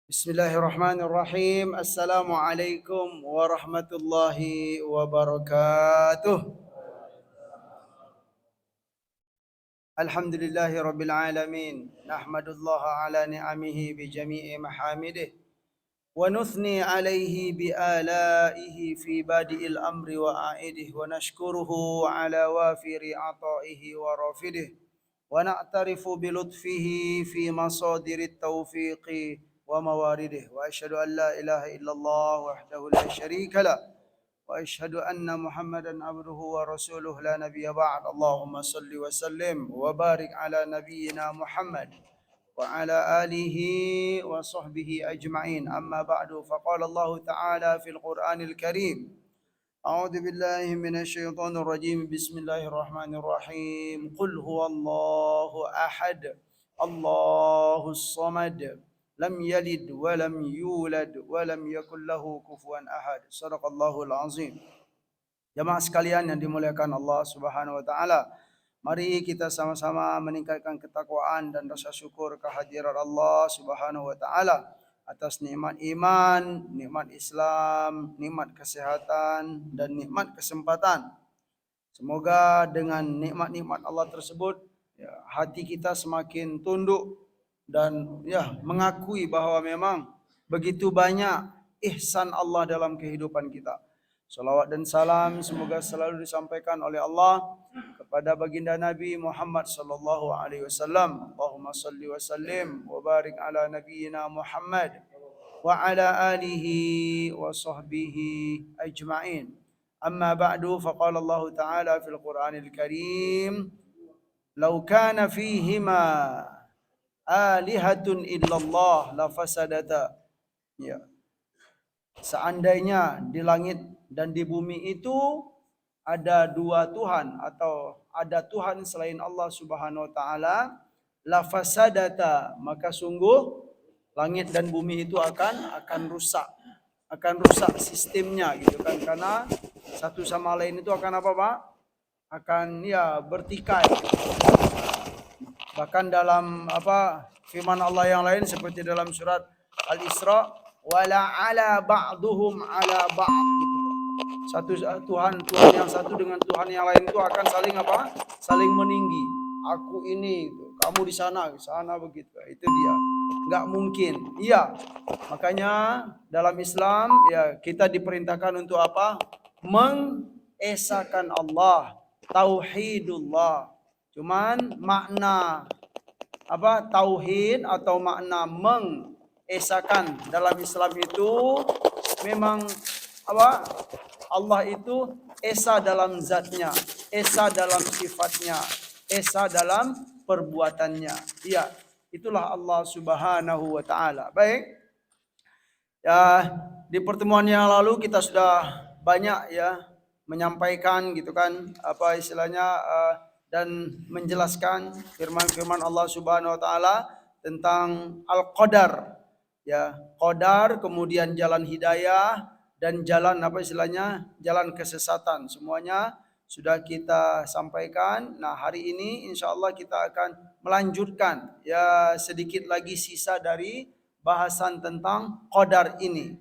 Bismillahirrahmanirrahim. Assalamualaikum warahmatullahi wabarakatuh. Alhamdulillahi rabbil alamin. Nahmadullaha ala ni'amihi bi jami'i mahamidih. Wa nuthni alaihi bi alaihi fi badi'il amri wa a'idih. Wa nashkuruhu ala wafiri ata'ihi wa rafidih. Wa na'tarifu bi lutfihi fi masadirit taufiqi وموارده وأشهد أن لا إله إلا الله وحده لا شريك له وأشهد أن محمدا عبده ورسوله لا نبي بعد اللهم صل وسلم وبارك على نبينا محمد وعلى آله وصحبه أجمعين أما بعد فقال الله تعالى في القرآن الكريم أعوذ بالله من الشيطان الرجيم بسم الله الرحمن الرحيم قل هو الله أحد الله الصمد lam yalid wa lam yulad wa lam yakul lahu kufuwan ahad. Shadaqallahul azim. Jamaah sekalian yang dimuliakan Allah Subhanahu wa taala, mari kita sama-sama meningkatkan ketakwaan dan rasa syukur kehadiran Allah Subhanahu wa taala atas nikmat iman, nikmat Islam, nikmat kesehatan dan nikmat kesempatan. Semoga dengan nikmat-nikmat Allah tersebut hati kita semakin tunduk dan mengakui bahwa memang begitu banyak ihsan Allah dalam kehidupan kita. Salawat dan salam semoga selalu disampaikan oleh Allah kepada baginda Nabi Muhammad sallallahu alaihi wasallam. Allahumma salli wa sallim wa barik ala nabiyyina Muhammad wa ala alihi wa sahbihi ajma'in. Amma ba'du faqala Allah Ta'ala fil Qur'anil Karim, "Law kana fihima alihatun illallah la fasadata." Ya. Seandainya di langit dan di bumi itu ada dua Tuhan atau ada Tuhan selain Allah Subhanahu wa taala, la fasadata, maka sungguh langit dan bumi itu akan rusak. Akan rusak sistemnya gitu kan, karena satu sama lain itu akan apa, Pak? Akan bertikai. Bahkan dalam firman Allah yang lain seperti dalam surat Al-Isra, wala ala ba'duhum ala ba'd. Satu Tuhan yang satu dengan Tuhan yang lain itu akan saling saling meninggi. Aku ini, kamu di sana begitu. Itu dia. Enggak mungkin. Iya. Makanya dalam Islam kita diperintahkan untuk apa? Mengesahkan Allah, tauhidullah. Cuman makna tauhid atau makna mengesahkan dalam Islam itu memang Allah itu esa dalam zatnya, esa dalam sifatnya, esa dalam perbuatannya. Iya, itulah Allah Subhanahu wa taala. Baik. Ya, di pertemuan yang lalu kita sudah banyak menyampaikan gitu kan dan menjelaskan firman-firman Allah Subhanahu wa taala tentang al-qadar. Qadar, kemudian jalan hidayah dan jalan jalan kesesatan. Semuanya sudah kita sampaikan. Nah, hari ini insyaallah kita akan melanjutkan sedikit lagi sisa dari bahasan tentang qadar ini.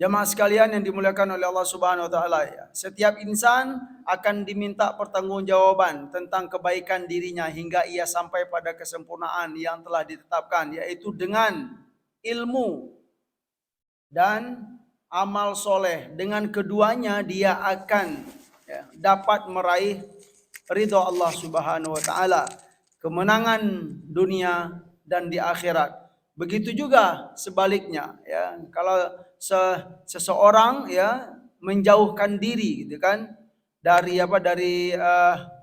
Jamaah sekalian yang dimuliakan oleh Allah Subhanahu wa taala, setiap insan akan diminta pertanggungjawaban tentang kebaikan dirinya hingga ia sampai pada kesempurnaan yang telah ditetapkan, yaitu dengan ilmu dan amal soleh. Dengan keduanya dia akan dapat meraih ridha Allah Subhanahu wa taala, kemenangan dunia dan di akhirat. Begitu juga sebaliknya, kalau seseorang menjauhkan diri gitu kan dari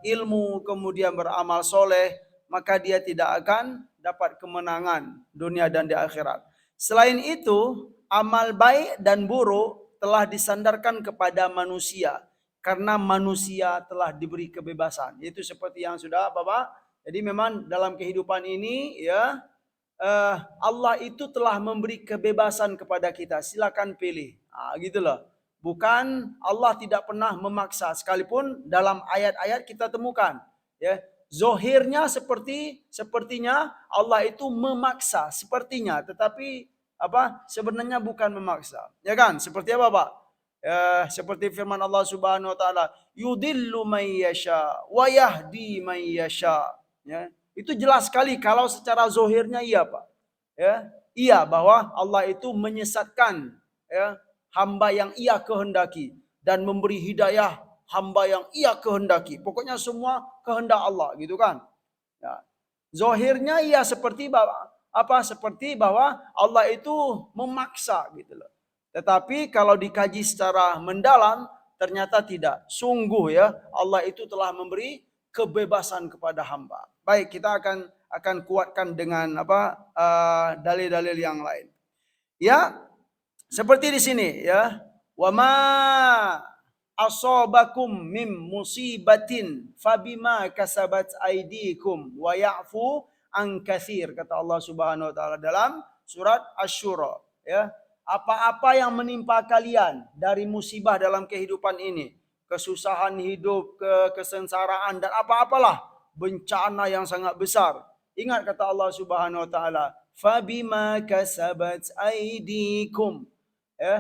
ilmu kemudian beramal soleh, maka dia tidak akan dapat kemenangan dunia dan di akhirat. Selain itu, amal baik dan buruk telah disandarkan kepada manusia karena manusia telah diberi kebebasan. Itu seperti yang sudah Bapak. Jadi memang dalam kehidupan ini Allah itu telah memberi kebebasan kepada kita. Silakan pilih. Gitu loh. Bukan Allah tidak pernah memaksa, sekalipun dalam ayat-ayat kita temukan Zohirnya sepertinya Allah itu memaksa, sepertinya, tetapi sebenarnya bukan memaksa. Ya kan? Seperti apa, Pak? Seperti firman Allah Subhanahu wa taala, yudillu may yasha wa yahdi may yasha. Ya. Itu jelas sekali kalau secara zohirnya iya, Pak. Ya, iya bahwa Allah itu menyesatkan ya hamba yang ia kehendaki dan memberi hidayah hamba yang ia kehendaki. Pokoknya semua kehendak Allah gitu kan. Ya. Zohirnya ia seperti bahwa Allah itu memaksa gitu loh. Tetapi kalau dikaji secara mendalam ternyata tidak. Sungguh ya Allah itu telah memberi kebebasan kepada hamba. Baik, kita akan kuatkan dengan dalil-dalil yang lain. Ya, seperti di sini ya. Wa ma asabakum mim musibatin fabima kasabat aydikum wa ya'fu an katsir, kata Allah Subhanahu wa taala dalam surat Asy-Syura ya. Apa-apa yang menimpa kalian dari musibah dalam kehidupan ini, kesusahan hidup, kesengsaraan dan apa-apalah bencana yang sangat besar. Ingat kata Allah Subhanahu wa taala, fabima kasabat aydikum.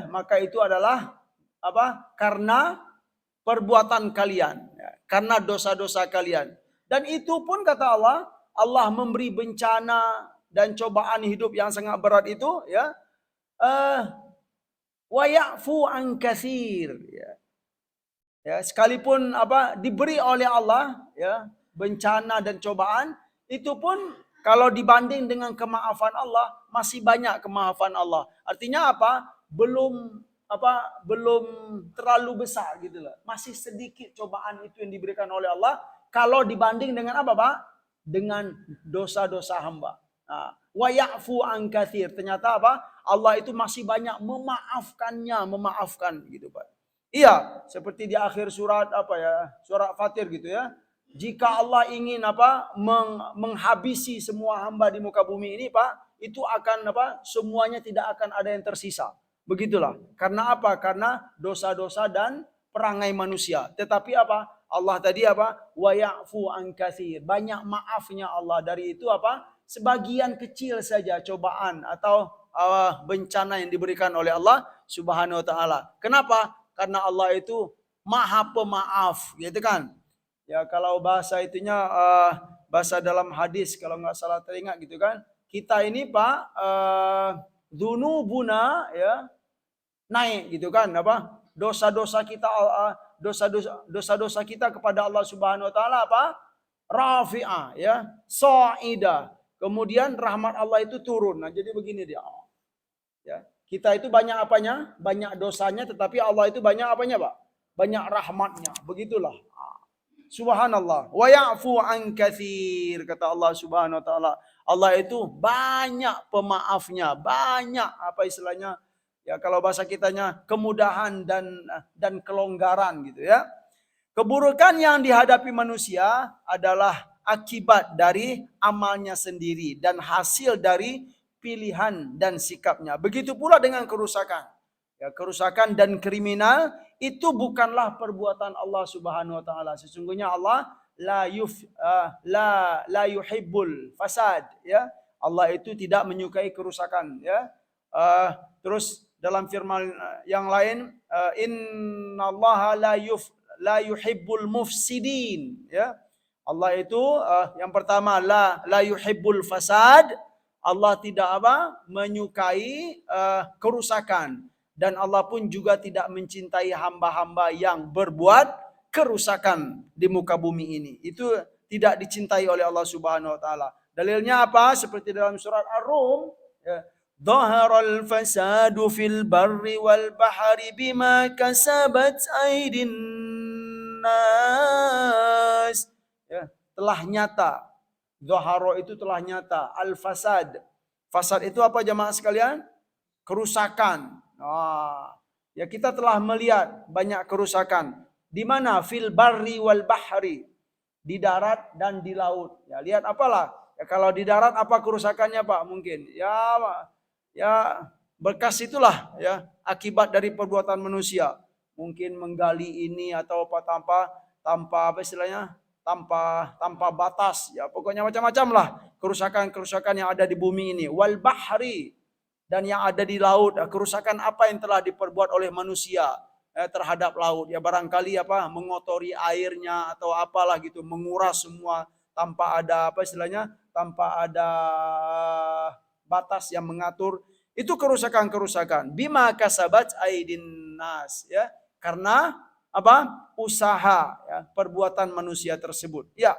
Maka itu adalah karena perbuatan kalian, karena dosa-dosa kalian. Dan itu pun kata Allah, Allah memberi bencana dan cobaan hidup yang sangat berat itu ya. Wa ya'fu an katsir ya. Ya, sekalipun diberi oleh Allah ya bencana dan cobaan, itu pun kalau dibanding dengan kemaafan Allah masih banyak kemaafan Allah. Artinya belum terlalu besar gitu loh. Masih sedikit cobaan itu yang diberikan oleh Allah kalau dibanding dengan dengan dosa-dosa hamba. Wa ya'fu an katsir. Ternyata Allah itu masih banyak memaafkan gitu, Pak. Iya, seperti di akhir surat surat Fatir gitu ya. Jika Allah ingin menghabisi semua hamba di muka bumi ini, Pak, itu akan semuanya tidak akan ada yang tersisa. Begitulah. Karena apa? Karena dosa-dosa dan perangai manusia. Tetapi Allah tadi wa ya'fu an katsir. Banyak maafnya Allah. Dari itu sebagian kecil saja cobaan atau bencana yang diberikan oleh Allah Subhanahu wa taala. Kenapa? Karena Allah itu Maha Pemaaf, gitu kan? Ya kalau bahasa itunya bahasa dalam hadis kalau nggak salah teringat gitu kan. Kita ini Pak dzunubuna ya naik gitu kan dosa-dosa kita dosa-dosa kita kepada Allah Subhanahu wa taala rafi'ah ya, sa'idah. Kemudian rahmat Allah itu turun. Nah, jadi begini dia. Ya, kita itu banyak apanya? Banyak dosanya, tetapi Allah itu banyak apanya, Pak? Banyak rahmatnya. Begitulah. Subhanallah. Wa ya'fu an katsir, kata Allah Subhanahu wa taala. Allah itu banyak pemaafnya, banyak istilahnya? Ya kalau bahasa kitanya kemudahan dan kelonggaran gitu ya. Keburukan yang dihadapi manusia adalah akibat dari amalnya sendiri dan hasil dari pilihan dan sikapnya. Begitu pula dengan kerusakan. Ya, kerusakan dan kriminal itu bukanlah perbuatan Allah Subhanahu wa taala. Sesungguhnya Allah la yuhibbul fasad ya. Allah itu tidak menyukai kerusakan ya. Terus dalam firman yang lain, innallaha la yuhibbul mufsidin ya. Allah itu yang pertama la yuhibbul fasad. Allah tidak menyukai kerusakan, dan Allah pun juga tidak mencintai hamba-hamba yang berbuat kerusakan di muka bumi ini. Itu tidak dicintai oleh Allah Subhanahu wa taala. Dalilnya seperti dalam surat Ar-Rum ya. Dhaharal fasadu fil barri wal bahri bima kasabat aydin nas. Ya, telah nyata. Dhahara itu telah nyata. Al fasad. Fasad itu apa jamaah sekalian? Kerusakan. Ya kita telah melihat banyak kerusakan. Di mana? Fil barri wal bahri. Di darat dan di laut. Ya lihat ya kalau di darat apa kerusakannya Pak? Mungkin ya bekas itulah ya akibat dari perbuatan manusia. Mungkin menggali ini atau tanpa istilahnya tanpa batas, ya pokoknya macam-macam lah kerusakan-kerusakan yang ada di bumi ini. Wal bahri, dan yang ada di laut, kerusakan apa yang telah diperbuat oleh manusia terhadap laut, ya barangkali mengotori airnya atau apalah gitu, menguras semua tanpa ada istilahnya, tanpa ada batas yang mengatur. Itu kerusakan-kerusakan. Bima kasabat aidin nas, ya. Karena usaha, ya, perbuatan manusia tersebut. Ya.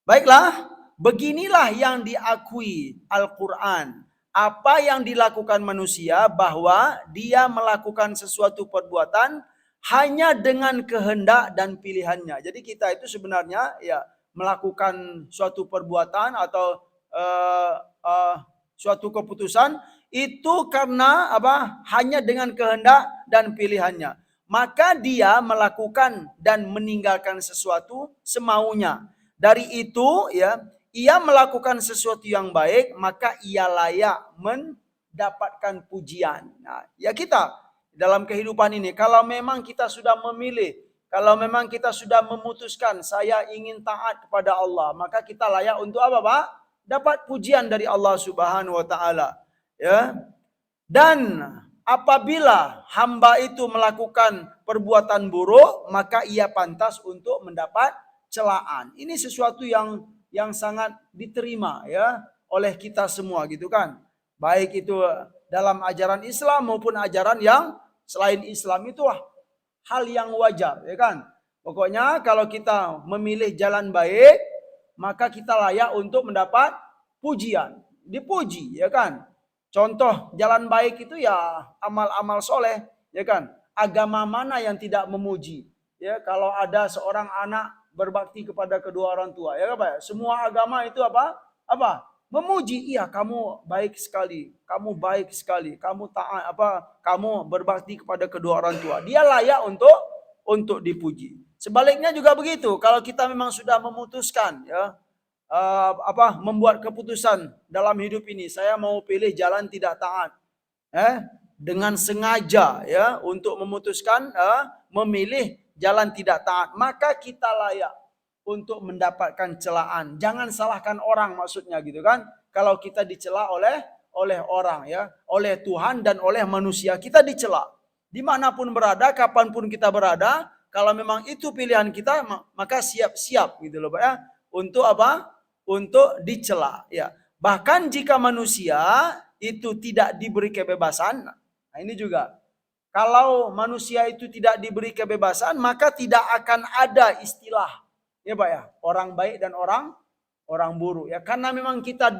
Baiklah, beginilah yang diakui Al-Qur'an. Apa yang dilakukan manusia, bahwa dia melakukan sesuatu perbuatan hanya dengan kehendak dan pilihannya. Jadi kita itu sebenarnya ya melakukan suatu perbuatan atau suatu keputusan itu karena hanya dengan kehendak dan pilihannya. Maka dia melakukan dan meninggalkan sesuatu semaunya. Dari itu, ya, ia melakukan sesuatu yang baik, maka ia layak mendapatkan pujian. Nah, ya kita dalam kehidupan ini, kalau memang kita sudah memilih, kalau memang kita sudah memutuskan saya ingin taat kepada Allah, maka kita layak untuk apa, Pak? Dapat pujian dari Allah Subhanahu wa taala, ya. Dan apabila hamba itu melakukan perbuatan buruk, maka ia pantas untuk mendapat celaan. Ini sesuatu yang sangat diterima, ya, oleh kita semua gitu kan. Baik itu dalam ajaran Islam maupun ajaran yang selain Islam, itu hal yang wajar, ya kan. Pokoknya kalau kita memilih jalan baik, maka kita layak untuk mendapat pujian, dipuji, ya kan. Contoh jalan baik itu ya amal-amal soleh, ya kan. Agama mana yang tidak memuji? Ya, kalau ada seorang anak berbakti kepada kedua orang tua, ya Pak. Semua agama itu memuji. Iya, kamu baik sekali, kamu baik sekali, kamu taat kamu berbakti kepada kedua orang tua. Dia layak untuk dipuji. Sebaliknya juga begitu. Kalau kita memang sudah memutuskan, ya, membuat keputusan dalam hidup ini, saya mau pilih jalan tidak taat, dengan sengaja, ya, untuk memutuskan memilih jalan tidak taat, maka kita layak untuk mendapatkan celaan. Jangan salahkan orang, maksudnya gitu kan. Kalau kita dicela oleh orang, ya, oleh Tuhan dan oleh manusia, kita dicela. Dimanapun berada, kapanpun kita berada, kalau memang itu pilihan kita, maka siap-siap gitu loh, Pak, ya, untuk untuk dicela, ya. Bahkan jika manusia itu tidak diberi kebebasan, nah ini juga, kalau manusia itu tidak diberi kebebasan, maka tidak akan ada istilah, ya Pak, ya, orang baik dan orang buruk, ya. Karena memang kita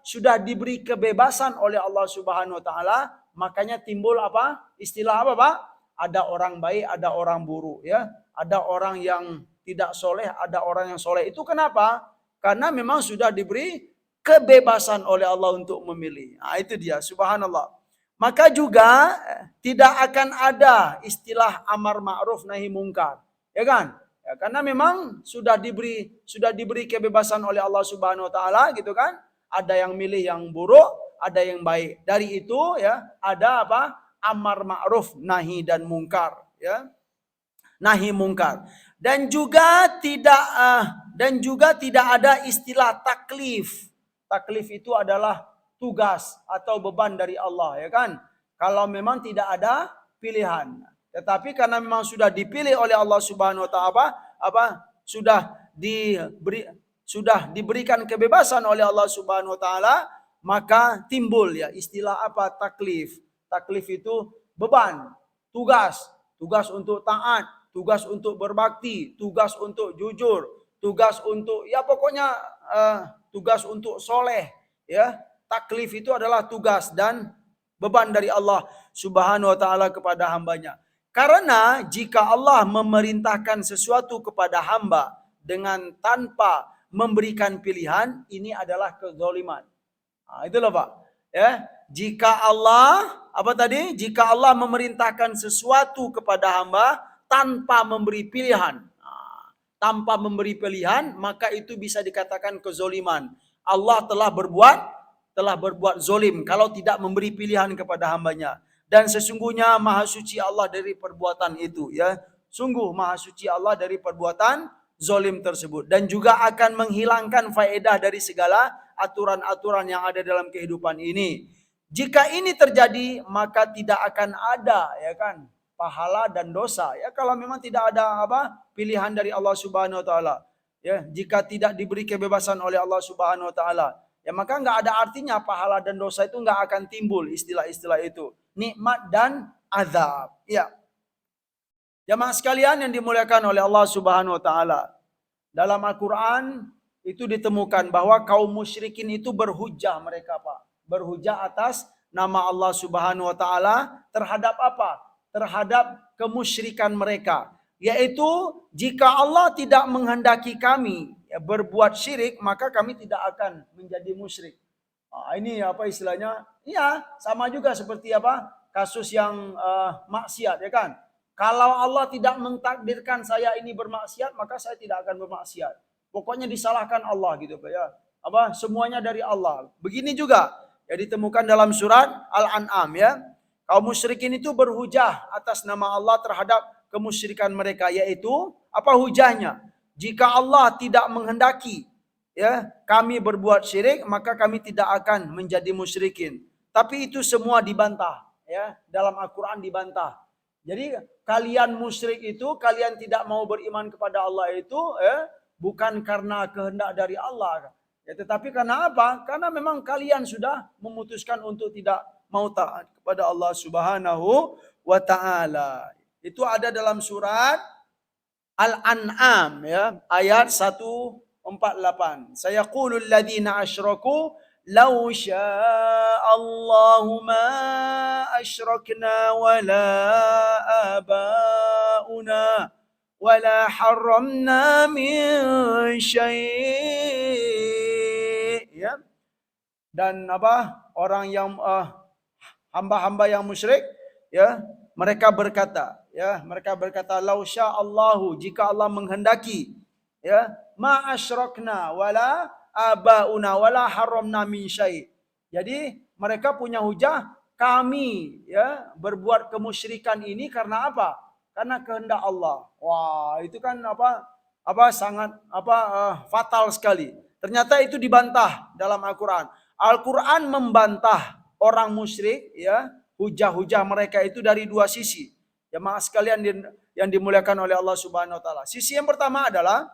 sudah diberi kebebasan oleh Allah Subhanahu wa taala, makanya timbul istilah Pak? Ada orang baik, ada orang buruk, ya. Ada orang yang tidak soleh, ada orang yang soleh. Itu kenapa? Karena memang sudah diberi kebebasan oleh Allah untuk memilih. Nah, itu dia, subhanallah. Maka juga tidak akan ada istilah amar ma'ruf nahi mungkar, ya kan? Ya, karena memang sudah diberi kebebasan oleh Allah Subhanahu wa taala gitu kan. Ada yang milih yang buruk, ada yang baik. Dari itu, ya, ada amar ma'ruf nahi dan mungkar, ya. Nahi mungkar. Dan juga tidak ada istilah taklif. Taklif itu adalah tugas atau beban dari Allah, ya kan. Kalau memang tidak ada pilihan. Tetapi karena memang sudah dipilih oleh Allah Subhanahu wa taala, sudah diberikan kebebasan oleh Allah Subhanahu wa taala, maka timbul, ya, istilah taklif. Taklif itu beban, tugas untuk taat, tugas untuk berbakti, tugas untuk jujur, tugas untuk, ya pokoknya tugas untuk soleh, ya. Taklif itu adalah tugas dan beban dari Allah Subhanahu wa taala kepada hambanya. Karena jika Allah memerintahkan sesuatu kepada hamba dengan tanpa memberikan pilihan, ini adalah kezaliman. Nah, itulah Pak, ya. Jika Allah Jika Allah memerintahkan sesuatu kepada hamba tanpa memberi pilihan, maka itu bisa dikatakan kezoliman. Allah telah berbuat zolim kalau tidak memberi pilihan kepada hambanya. Dan sesungguhnya maha suci Allah dari perbuatan itu, ya. Sungguh maha suci Allah dari perbuatan zolim tersebut. Dan juga akan menghilangkan faedah dari segala aturan-aturan yang ada dalam kehidupan ini. Jika ini terjadi, maka tidak akan ada, ya kan, pahala dan dosa. Ya, kalau memang tidak ada pilihan dari Allah Subhanahu wa taala. Ya, jika tidak diberi kebebasan oleh Allah Subhanahu wa taala, ya maka nggak ada artinya pahala dan dosa itu nggak akan timbul, istilah-istilah itu. Nikmat dan azab. Ya. Jamaah sekalian yang dimuliakan oleh Allah Subhanahu wa taala. Dalam Al-Qur'an itu ditemukan bahwa kaum musyrikin itu berhujah mereka, Pak. Berhujah atas nama Allah Subhanahu wa taala terhadap apa? Terhadap kemusyrikan mereka. Yaitu jika Allah tidak menghendaki kami berbuat syirik, maka kami tidak akan menjadi musyrik. Ini apa istilahnya? Iya, sama juga seperti apa? Kasus yang maksiat, ya kan? Kalau Allah tidak mentakdirkan saya ini bermaksiat, maka saya tidak akan bermaksiat. Pokoknya disalahkan Allah gitu, Pak ya. Semuanya dari Allah. Begini juga ya ditemukan dalam surat Al-An'am ya. Kaum musyrikin itu berhujah atas nama Allah terhadap kemusyrikan mereka, yaitu apa hujahnya? Jika Allah tidak menghendaki ya kami berbuat syirik, maka kami tidak akan menjadi musyrikin. Tapi itu semua dibantah ya, dalam Al-Qur'an dibantah. Jadi kalian musyrik itu, kalian tidak mau beriman kepada Allah itu bukan karena kehendak dari Allah. Ya, tetapi karena apa? Karena memang kalian sudah memutuskan untuk tidak mau taat kepada Allah Subhanahu wa taala. Itu ada dalam surat Al-An'am ya, ayat 148. Sayaqulul ladzina asyraku law sya'allahu ma asyrakna wala abauna wala harramna min syai' ya. Dan orang yang hamba-hamba yang musyrik ya, mereka berkata lau sya'allahu, jika Allah menghendaki ya, ma asyrakna wala abauna wala haramna min syai'. Jadi mereka punya hujah, kami ya berbuat kemusyrikan ini karena apa? Karena kehendak Allah. Wah, itu kan sangat fatal sekali. Ternyata itu dibantah dalam Al-Qur'an. Al-Qur'an membantah orang musyrik ya, hujah-hujah mereka itu dari dua sisi. Jemaah sekalian yang dimuliakan oleh Allah Subhanahu wa taala. Sisi yang pertama adalah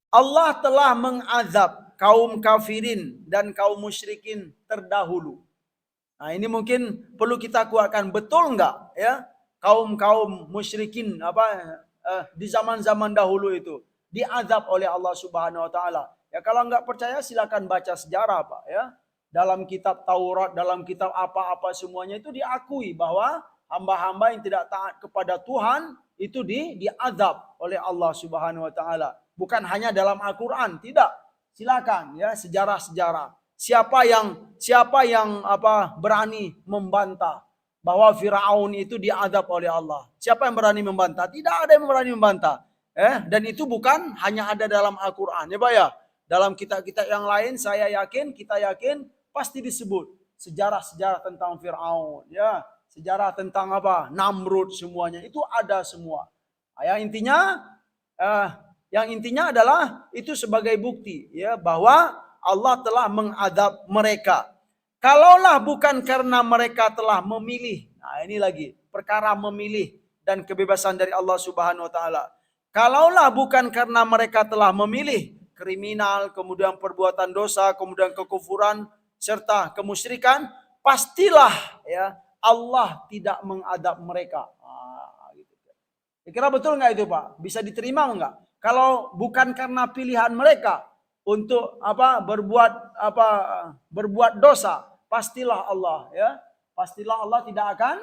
Allah telah mengazab kaum kafirin dan kaum musyrikin terdahulu. Nah, ini mungkin perlu kita kuatkan, betul enggak ya? Kaum musyrikin di zaman-zaman dahulu itu diazab oleh Allah Subhanahu wa taala. Ya kalau enggak percaya silakan baca sejarah, Pak ya. Dalam kitab Taurat, dalam kitab apa-apa semuanya itu diakui bahwa hamba-hamba yang tidak taat kepada Tuhan itu diazab oleh Allah Subhanahu wa taala. Bukan hanya dalam Al-Qur'an, tidak. Silakan ya sejarah-sejarah. Siapa yang berani membantah bahwa Firaun itu diazab oleh Allah? Siapa yang berani membantah? Tidak ada yang berani membantah. Dan itu bukan hanya ada dalam Al-Qur'an ya, Pak ya. Dalam kitab-kitab yang lain kita yakin pasti disebut sejarah-sejarah tentang Firaun ya, sejarah tentang Namrud, semuanya itu ada semua. Yang intinya adalah itu sebagai bukti ya bahwa Allah telah mengadab mereka. Kalaulah bukan karena mereka telah memilih. Nah, ini lagi perkara memilih dan kebebasan dari Allah Subhanahu wa taala. Kalaulah bukan karena mereka telah memilih kriminal, kemudian perbuatan dosa, kemudian kekufuran serta kemusyrikan, pastilah ya Allah tidak mengadab mereka. Kira betul nggak itu, Pak? Bisa diterima nggak? Kalau bukan karena pilihan mereka untuk berbuat dosa, pastilah Allah tidak akan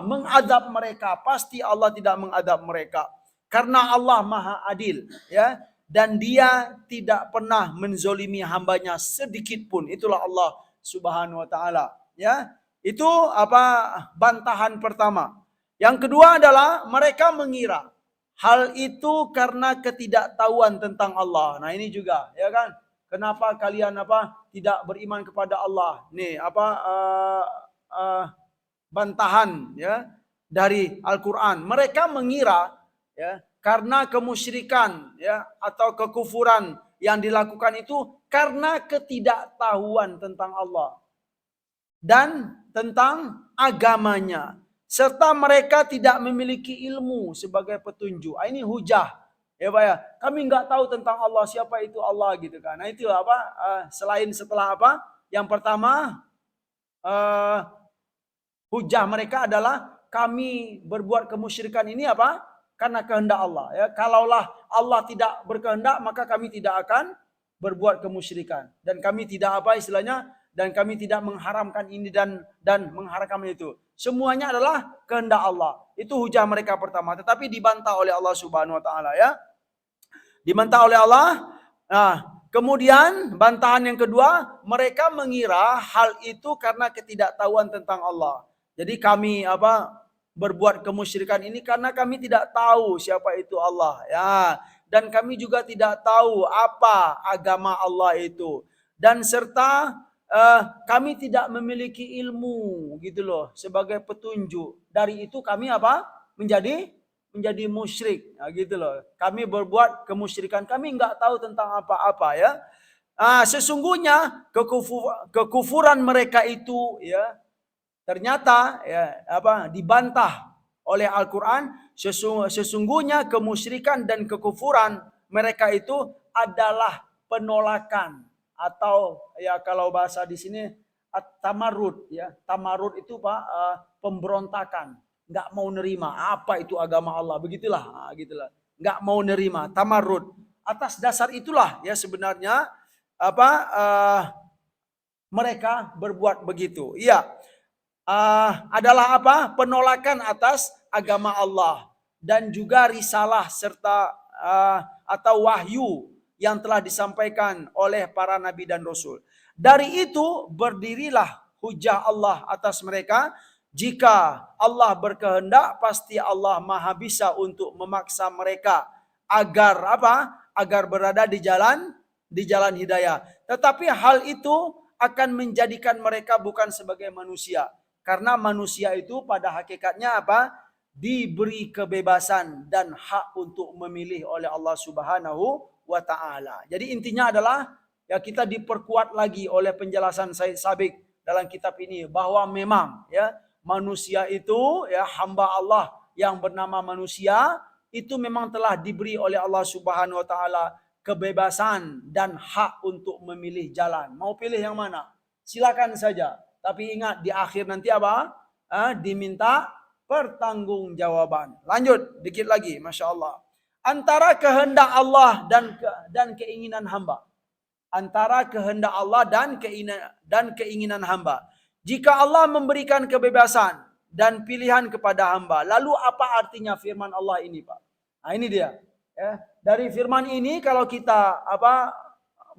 mengadab mereka. Pasti Allah tidak mengadab mereka. Karena Allah Maha Adil ya, dan Dia tidak pernah menzolimi hambanya sedikit pun. Itulah Allah Subhanahu wa taala ya. Itu bantahan pertama. Yang kedua adalah mereka mengira hal itu karena ketidaktahuan tentang Allah. Nah, ini juga ya kan. Kenapa kalian tidak beriman kepada Allah? Nih bantahan ya dari Al-Qur'an. Mereka mengira ya karena kemusyrikan ya atau kekufuran yang dilakukan itu karena ketidaktahuan tentang Allah dan tentang agamanya, serta mereka tidak memiliki ilmu sebagai petunjuk. Ini hujah ya Pak ya. Kami nggak tahu tentang Allah, siapa itu Allah gitu kan. Nah itu apa, selain setelah apa, yang pertama hujah mereka adalah kami berbuat kemusyrikan ini apa, karena kehendak Allah ya. Kalaulah Allah tidak berkehendak maka kami tidak akan berbuat kemusyrikan, dan kami tidak apa istilahnya, dan kami tidak mengharamkan ini dan mengharamkan itu. Semuanya adalah kehendak Allah. Itu hujah mereka pertama, tetapi dibantah oleh Allah Subhanahu wa taala ya. Dibantah oleh Allah. Nah, kemudian bantahan yang kedua, mereka mengira hal itu karena ketidaktahuan tentang Allah. Jadi kami apa, berbuat kemusyrikan ini karena kami tidak tahu siapa itu Allah ya, dan kami juga tidak tahu apa agama Allah itu, dan serta kami tidak memiliki ilmu gitu loh sebagai petunjuk. Dari itu kami apa, menjadi musyrik nah, gitu loh. Kami berbuat kemusyrikan, kami nggak tahu tentang apa-apa ya. Sesungguhnya kekufuran mereka itu ya ternyata ya apa, dibantah oleh Al-Qur'an. Sesungguhnya kemusyrikan dan kekufuran mereka itu adalah penolakan, atau ya kalau bahasa di sini tamarud ya. Tamarud itu Pak, pemberontakan, nggak mau nerima apa itu agama Allah, begitulah gitulah, nggak mau nerima, tamarud. Atas dasar itulah ya sebenarnya apa, mereka berbuat begitu. Iya, adalah apa? Penolakan atas agama Allah dan juga risalah serta atau wahyu yang telah disampaikan oleh para nabi dan rasul. Dari itu berdirilah hujah Allah atas mereka. Jika Allah berkehendak, pasti Allah Maha bisa untuk memaksa mereka agar apa? Agar berada di jalan hidayah. Tetapi hal itu akan menjadikan mereka bukan sebagai manusia. Karena manusia itu pada hakikatnya apa? Diberi kebebasan dan hak untuk memilih oleh Allah Subhanahu wa taala. Jadi intinya adalah ya kita diperkuat lagi oleh penjelasan Said Sabiq dalam kitab ini bahwa memang ya manusia itu ya hamba Allah yang bernama manusia itu memang telah diberi oleh Allah Subhanahu wa taala kebebasan dan hak untuk memilih jalan. Mau pilih yang mana? Silakan saja. Tapi ingat di akhir nanti apa? Diminta pertanggungjawaban. Lanjut dikit lagi, masya Allah. Antara kehendak Allah dan keinginan hamba. Antara kehendak Allah dan keinginan hamba. Jika Allah memberikan kebebasan dan pilihan kepada hamba, lalu apa artinya firman Allah ini, Pak? Nah ini dia. Ya. Dari firman ini kalau kita apa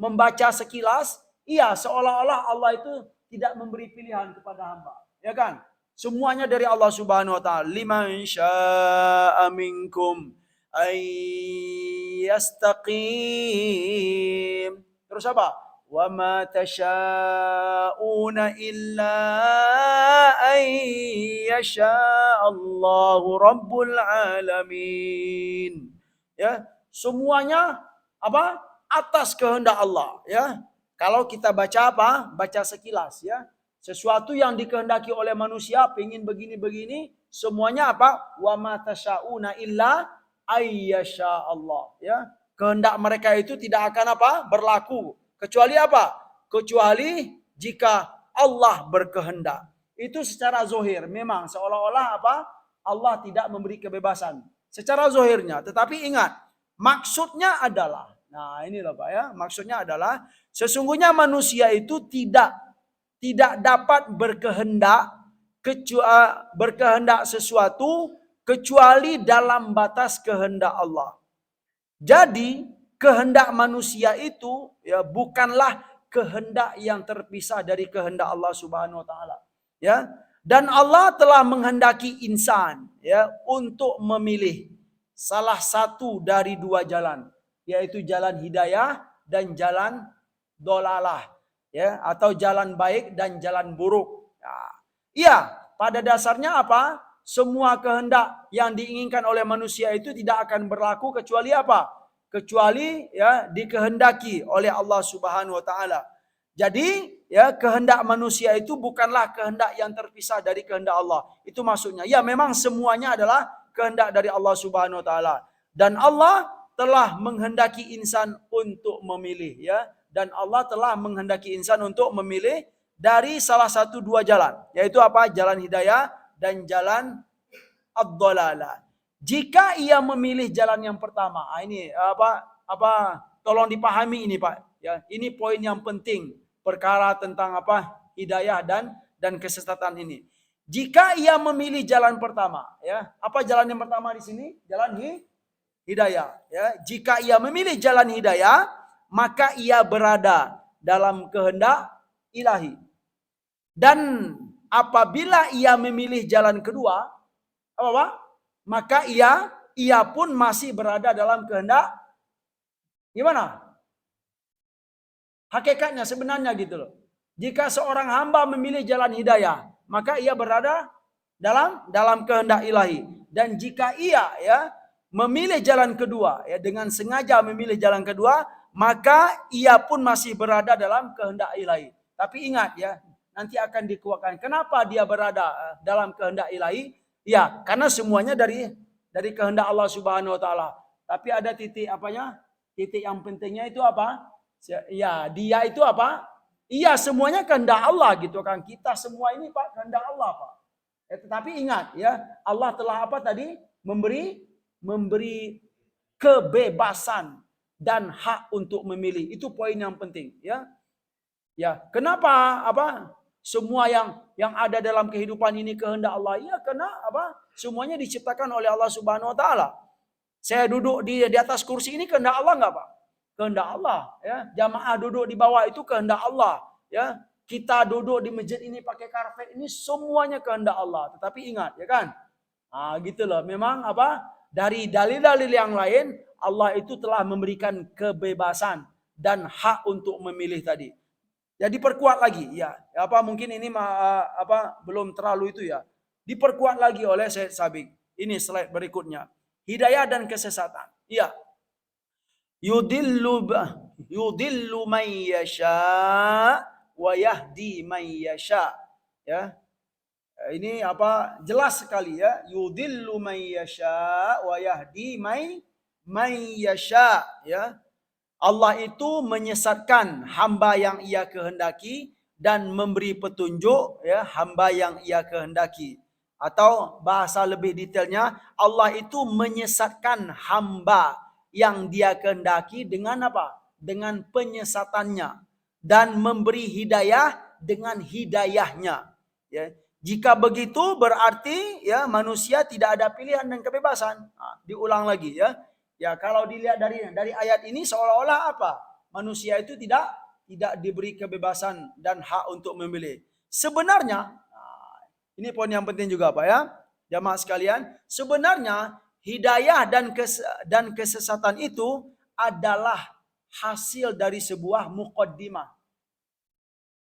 membaca sekilas, iya seolah-olah Allah itu tidak memberi pilihan kepada hamba, ya kan? Semuanya dari Allah Subhanahu wa taala. Liman syaa'a minkum ayyastaqim. Terus apa? Wa ma tasyauna illa ayyasha'allahu rabbul alamin. Ya, semuanya apa? Atas kehendak Allah, ya. Kalau kita baca apa? Baca sekilas ya. Sesuatu yang dikehendaki oleh manusia, pengen begini-begini, semuanya apa? Wa ma tasyauna illa ayyasha Allah ya. Kehendak mereka itu tidak akan apa? Berlaku kecuali apa? Kecuali jika Allah berkehendak. Itu secara zahir memang seolah-olah apa? Allah tidak memberi kebebasan secara zahirnya, tetapi ingat maksudnya adalah, nah ini loh Pak ya, maksudnya adalah sesungguhnya manusia itu tidak dapat berkehendak sesuatu kecuali dalam batas kehendak Allah. Jadi kehendak manusia itu ya bukanlah kehendak yang terpisah dari kehendak Allah Subhanahu wa taala. Ya. Dan Allah telah menghendaki insan ya untuk memilih salah satu dari dua jalan, yaitu jalan hidayah dan jalan dolalah ya, atau jalan baik dan jalan buruk. Iya, pada dasarnya apa? semua kehendak yang diinginkan oleh manusia itu tidak akan berlaku kecuali apa? Kecuali ya dikehendaki oleh Allah Subhanahu wa taala. Jadi ya kehendak manusia itu bukanlah kehendak yang terpisah dari kehendak Allah. Itu maksudnya. Ya memang semuanya adalah kehendak dari Allah Subhanahu wa taala. Dan Allah telah menghendaki insan untuk memilih ya. Dan Allah telah menghendaki insan untuk memilih dari salah satu dua jalan, yaitu apa? Jalan hidayah dan jalan ad-dhalalah. Jika ia memilih jalan yang pertama, ini apa tolong dipahami ini Pak ya. Ini poin yang penting perkara tentang apa? Hidayah dan kesesatan ini. Jika ia memilih jalan pertama ya, apa jalan yang pertama di sini? Jalan hidayah ya. Jika ia memilih jalan hidayah, maka ia berada dalam kehendak ilahi. Dan apabila ia memilih jalan kedua, apa? Maka ia pun masih berada dalam kehendak gimana? Hakikatnya sebenarnya gitu loh. Jika seorang hamba memilih jalan hidayah, maka ia berada dalam kehendak ilahi. Dan jika ia ya memilih jalan kedua ya dengan sengaja memilih jalan kedua, maka ia pun masih berada dalam kehendak ilahi. Tapi ingat ya, nanti akan dikuatkan. Kenapa dia berada dalam kehendak ilahi? Ya, karena semuanya dari kehendak Allah Subhanahu wa taala. Tapi ada titik apanya? Titik yang pentingnya itu apa? Ya, dia itu apa? Iya, semuanya kehendak Allah gitu kan. Kita semua ini Pak kehendak Allah, Pak. Tetapi ingat ya, Allah telah apa tadi? Memberi kebebasan dan hak untuk memilih. Itu poin yang penting ya. Ya, kenapa apa? Semua yang ada dalam kehidupan ini kehendak Allah. Ya, karena apa? Semuanya diciptakan oleh Allah Subhanahu wa taala. Saya duduk di atas kursi ini kehendak Allah enggak, Pak? Kehendak Allah, ya. Jamaah duduk di bawah itu kehendak Allah, ya. Kita duduk di masjid ini pakai karpet ini semuanya kehendak Allah. Tetapi ingat, ya kan? Ah, gitu loh. Memang apa? Dari dalil-dalil yang lain, Allah itu telah memberikan kebebasan dan hak untuk memilih tadi. Ya diperkuat lagi, ya. Apa mungkin ini belum terlalu itu ya. Diperkuat lagi oleh Syed Sabiq. Ini slide berikutnya. Hidayah dan kesesatan. Iya. Yudillu man yasha wa yahdi man yasha. Ya. Ini apa? Jelas sekali ya. Yudillu man yasha wa yahdi man yasha, ya. Allah itu menyesatkan hamba yang ia kehendaki dan memberi petunjuk ya hamba yang ia kehendaki. Atau bahasa lebih detailnya, Allah itu menyesatkan hamba yang dia kehendaki dengan apa? Dengan penyesatannya dan memberi hidayah dengan hidayahnya. Ya. Jika begitu berarti ya manusia tidak ada pilihan dan kebebasan. Nah, diulang lagi ya. Ya kalau dilihat dari ayat ini seolah-olah apa? Manusia itu tidak diberi kebebasan dan hak untuk memilih. Sebenarnya, ini poin yang penting juga Pak ya. Jamaah sekalian, sebenarnya hidayah dan kesesatan itu adalah hasil dari sebuah muqaddimah.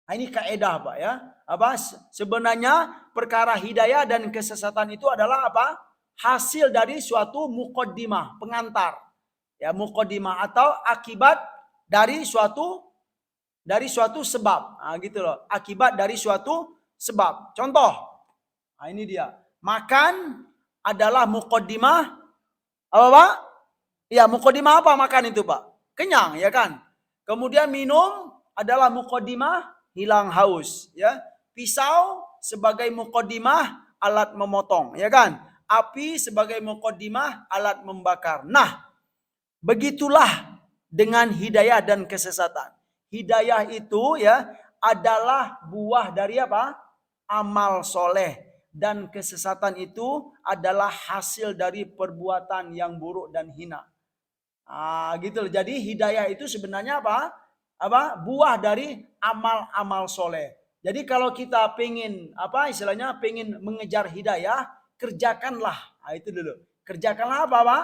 Nah, ini kaidah Pak ya. Apa? Sebenarnya perkara hidayah dan kesesatan itu adalah apa? Hasil dari suatu muqaddimah, pengantar. Ya, muqaddimah atau akibat dari suatu sebab. Nah, gitu loh. Akibat dari suatu sebab. Contoh. Nah, ini dia. Makan adalah muqaddimah apa, Pak? Ya, muqaddimah apa makan itu, Pak? Kenyang, ya kan? Kemudian minum adalah muqaddimah hilang haus, ya. Pisau sebagai muqaddimah alat memotong, ya kan? Api sebagai muqaddimah alat membakar. Nah, begitulah dengan hidayah dan kesesatan. Hidayah itu ya adalah buah dari apa? Amal soleh. Dan kesesatan itu adalah hasil dari perbuatan yang buruk dan hina. Gitu loh. Jadi hidayah itu sebenarnya apa? Buah dari amal-amal soleh. Jadi kalau kita pengen pengen mengejar hidayah, kerjakanlah. Itu dulu. Kerjakanlah apa, Pak?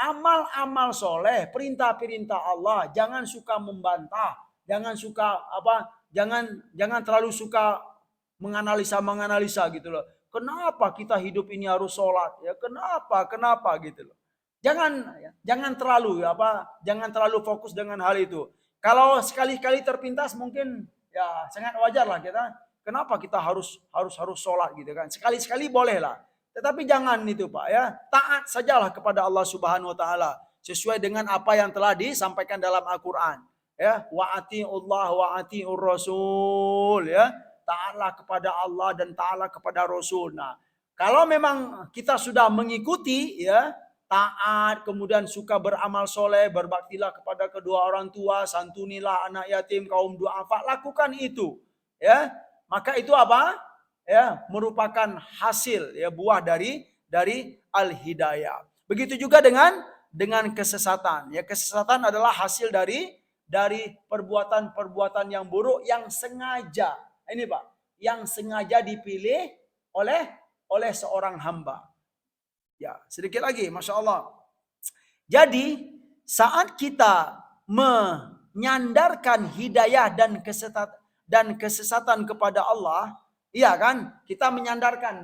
Amal-amal soleh, perintah-perintah Allah. Jangan suka membantah, jangan suka jangan terlalu suka menganalisa gitu loh. Kenapa kita hidup ini harus sholat? Ya, kenapa gitu loh. Jangan terlalu fokus dengan hal itu. Kalau sekali-kali terpintas mungkin ya sangat wajar lah kita. Kenapa kita harus sholat gitu kan? Sekali-sekali boleh lah. Tetapi jangan itu Pak ya. Taat sajalah kepada Allah Subhanahu wa taala sesuai dengan apa yang telah disampaikan dalam Al-Qur'an. Ya, wa atiullah wa atiur rasul ya. Taatlah kepada Allah dan taatlah kepada Rasul. Nah, kalau memang kita sudah mengikuti ya, taat, kemudian suka beramal soleh, berbaktilah kepada kedua orang tua, santunilah anak yatim, kaum duafa, lakukan itu. Ya, maka itu apa? Ya, merupakan hasil ya buah dari al-hidayah. Begitu juga dengan kesesatan. Ya, kesesatan adalah hasil dari perbuatan-perbuatan yang buruk yang sengaja. Ini Pak, yang sengaja dipilih oleh seorang hamba. Ya, sedikit lagi, Masya Allah. Jadi, saat kita menyandarkan hidayah dan kesesatan kepada Allah, iya kan? Kita menyandarkan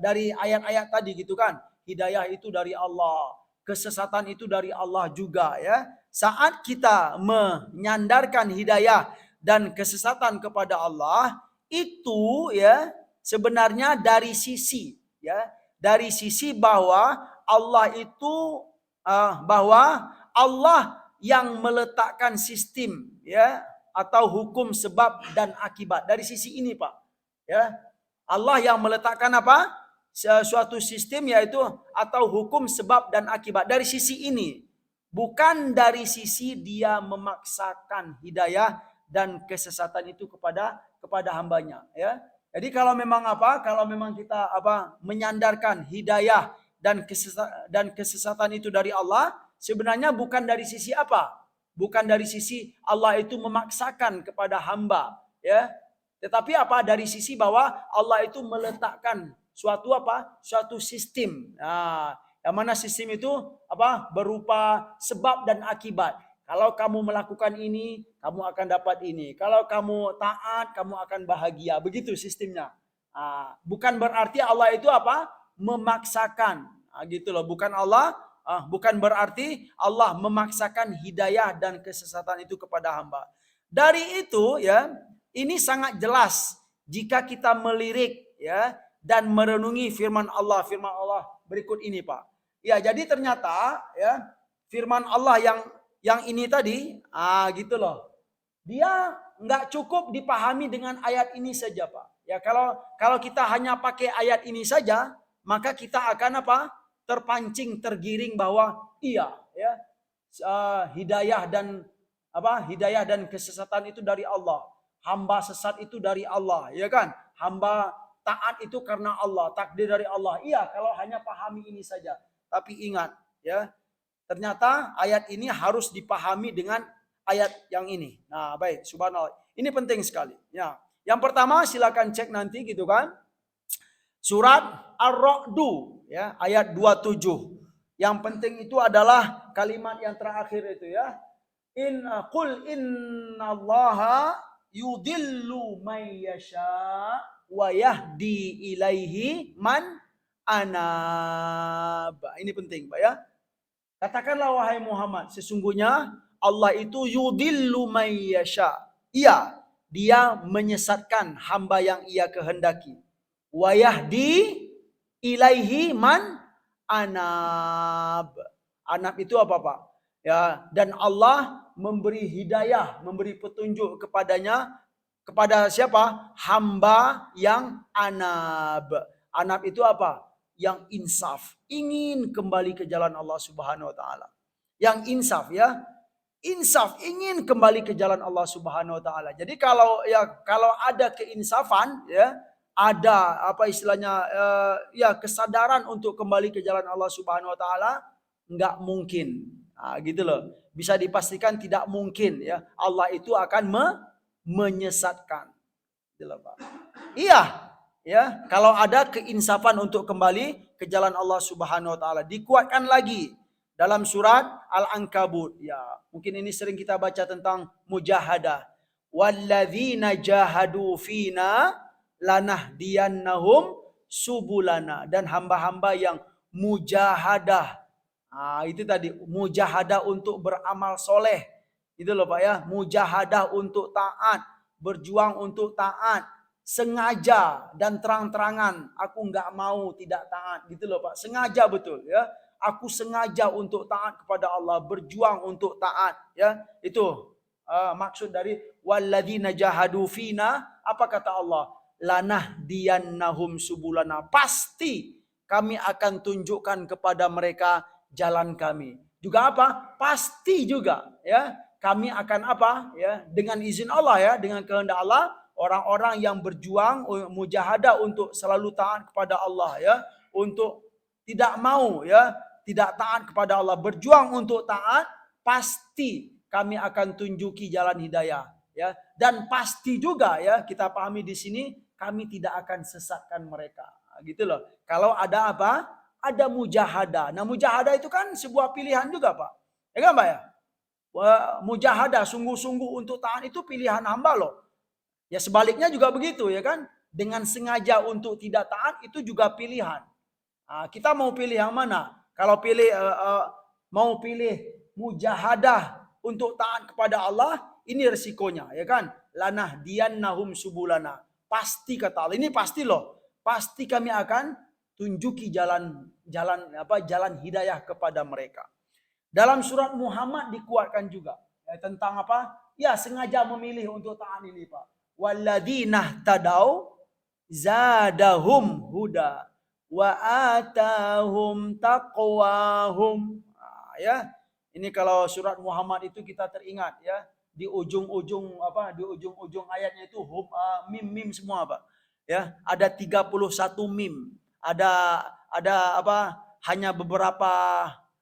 dari ayat-ayat tadi gitu kan. Hidayah itu dari Allah, kesesatan itu dari Allah juga ya. Saat kita menyandarkan hidayah dan kesesatan kepada Allah, itu ya sebenarnya dari sisi bahwa Allah itu bahwa Allah yang meletakkan sistem ya atau hukum sebab dan akibat. Dari sisi ini Pak ya, Allah yang meletakkan apa suatu sistem yaitu atau hukum sebab dan akibat. Dari sisi ini, bukan dari sisi dia memaksakan hidayah dan kesesatan itu kepada hambanya ya. Jadi kalau memang kita menyandarkan hidayah dan kesesatan itu dari Allah, sebenarnya bukan dari sisi apa? Bukan dari sisi Allah itu memaksakan kepada hamba, ya. Tetapi apa? Dari sisi bahwa Allah itu meletakkan suatu sistem. Nah, yang mana sistem itu berupa sebab dan akibat. Kalau kamu melakukan ini, kamu akan dapat ini. Kalau kamu taat, kamu akan bahagia. Begitu sistemnya. Bukan berarti Allah itu memaksakan. Gitu loh. Bukan berarti Allah memaksakan hidayah dan kesesatan itu kepada hamba. Dari itu ya, ini sangat jelas jika kita melirik ya dan merenungi firman Allah berikut ini Pak. Ya, jadi ternyata ya firman Allah yang ini tadi, gitu loh. Dia nggak cukup dipahami dengan ayat ini saja, Pak. Ya, kalau kita hanya pakai ayat ini saja, maka kita akan terpancing, tergiring bahwa iya, ya, hidayah dan kesesatan itu dari Allah. Hamba sesat itu dari Allah, ya kan? Hamba taat itu karena Allah, takdir dari Allah. Iya, kalau hanya pahami ini saja. Tapi ingat, ya, ternyata ayat ini harus dipahami dengan ayat yang ini. Nah, baik, subhanallah. Ini penting sekali. Ya. Yang pertama silakan cek nanti gitu kan. Surat Ar-Ra'du ya, ayat 27. Yang penting itu adalah kalimat yang terakhir itu ya. Qul innallaha yudillu may yasha wa yahdi ilaihi man anab. Ini penting, Pak ya. Katakanlah wahai Muhammad, sesungguhnya Allah itu yudillu may yasha. Iya, dia menyesatkan hamba yang ia kehendaki. Wa yahdi ilaihi man anab. Anab itu apa, Pak? Ya, dan Allah memberi hidayah, memberi petunjuk kepada siapa? Hamba yang anab. Anab itu apa? Yang insaf, ingin kembali ke jalan Allah Subhanahu wa taala. Yang insaf ya. Insaf, ingin kembali ke jalan Allah Subhanahu wa taala. Jadi kalau ada keinsafan ya, ada kesadaran untuk kembali ke jalan Allah Subhanahu wa taala, enggak mungkin. Gitu loh. Bisa dipastikan tidak mungkin ya. Allah itu akan menyesatkan. Gitu loh, Pak. Iya. Ya, kalau ada keinsafan untuk kembali ke jalan Allah Subhanahu wa taala, dikuatkan lagi dalam surat Al-Ankabut. Ya, mungkin ini sering kita baca tentang mujahadah. Walladzina jahadu fina lanahdiyannahum subulana, dan hamba-hamba yang mujahadah. Itu tadi mujahadah untuk beramal soleh. Itu loh Pak ya, mujahadah untuk taat, berjuang untuk taat, sengaja dan terang-terangan aku nggak mau tidak taat, gitu loh Pak. Sengaja betul ya. Aku sengaja untuk taat kepada Allah, berjuang untuk taat ya. Itu maksud dari walladzina jahadu fina, apa kata Allah? Lanahdiyannahum subulana. Pasti kami akan tunjukkan kepada mereka jalan kami. Juga apa? Pasti juga ya. Kami akan apa? Ya, dengan izin Allah ya, dengan kehendak Allah, orang-orang yang berjuang mujahadah untuk selalu taat kepada Allah ya, untuk tidak mau ya, tidak taat kepada Allah, berjuang untuk taat, pasti kami akan tunjuki jalan hidayah ya. Dan pasti juga ya, kita pahami di sini, kami tidak akan sesatkan mereka. Gitu loh. Kalau ada apa? Ada mujahadah. Nah, mujahadah itu kan sebuah pilihan juga, Pak. Ya kan, Pak ya? Mujahadah, sungguh-sungguh untuk taat itu pilihan hamba loh. Ya sebaliknya juga begitu ya kan. Dengan sengaja untuk tidak taat itu juga pilihan. Kita mau pilih yang mana? Kalau mau pilih mujahadah untuk taat kepada Allah, ini resikonya ya kan. Lanah diyannahum subulana. Pasti kata Allah, ini pasti loh. Pasti kami akan tunjuki jalan hidayah kepada mereka. Dalam surat Muhammad dikuatkan juga tentang apa? Ya sengaja memilih untuk taat ini Pak. Walladzina tadau zadahum huda wa atahum taqwahum. Ya. Ini kalau surat Muhammad itu kita teringat ya, di ujung-ujung di ujung-ujung ayatnya itu mim semua Pak. Ya, ada 31 mim. Ada hanya beberapa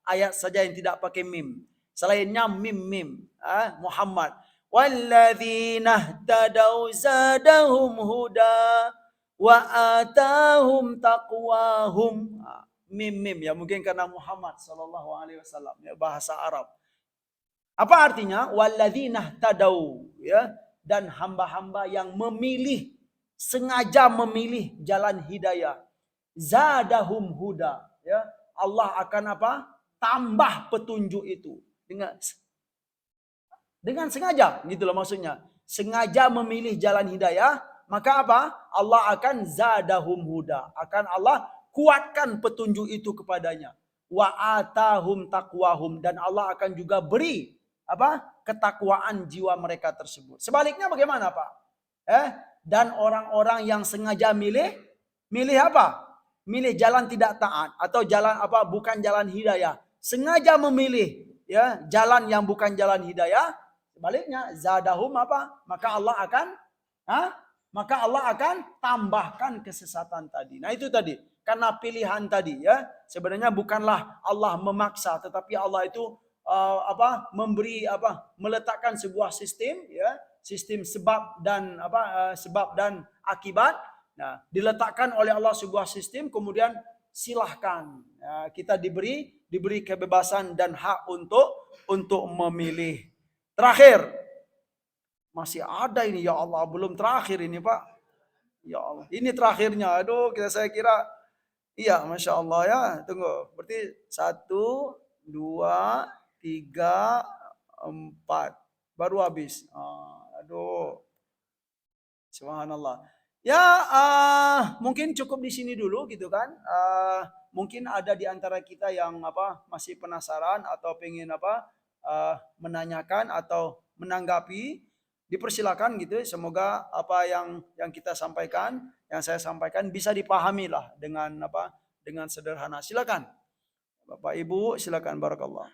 ayat saja yang tidak pakai mim. Selainnya mim. Muhammad. Walladzina tadau zadahum huda wa atahum taqwahum. Mim ya, mungkin karena Muhammad sallallahu alaihi wasallam ya, bahasa Arab. Apa artinya? Walladzina tadau ya, dan hamba-hamba yang sengaja memilih jalan hidayah. Zadahum huda ya. Allah akan apa? Tambah petunjuk itu dengan sengaja, gitu loh maksudnya. Sengaja memilih jalan hidayah, maka apa? Allah akan zadahum huda. Akan Allah kuatkan petunjuk itu kepadanya. Wa atahum taqwahum, dan Allah akan juga beri ketakwaan jiwa mereka tersebut. Sebaliknya bagaimana, Pak? Dan orang-orang yang sengaja milih apa? Milih jalan tidak taat atau jalan bukan jalan hidayah. Sengaja memilih ya jalan yang bukan jalan hidayah. Sebaliknya zadahum apa? Maka Allah akan tambahkan kesesatan tadi. Nah, itu tadi. Karena pilihan tadi ya. Sebenarnya bukanlah Allah memaksa, tetapi Allah itu meletakkan sebuah sistem ya, sistem sebab dan akibat. Nah, diletakkan oleh Allah sebuah sistem, kemudian silahkan kita diberi kebebasan dan hak untuk memilih. Terakhir, masih ada ini ya Allah, belum terakhir ini Pak. Ya Allah, ini terakhirnya. Aduh, saya kira iya, masya Allah ya. Tunggu, berarti 1, 2, 3, 4 baru habis. Aduh, subhanallah. Ya, mungkin cukup di sini dulu gitu kan. Mungkin ada di antara kita yang masih penasaran atau pengen menanyakan atau menanggapi, dipersilakan gitu. Semoga apa yang kita sampaikan, yang saya sampaikan bisa dipahami lah dengan sederhana. Silakan. Bapak Ibu, silakan, barakallah.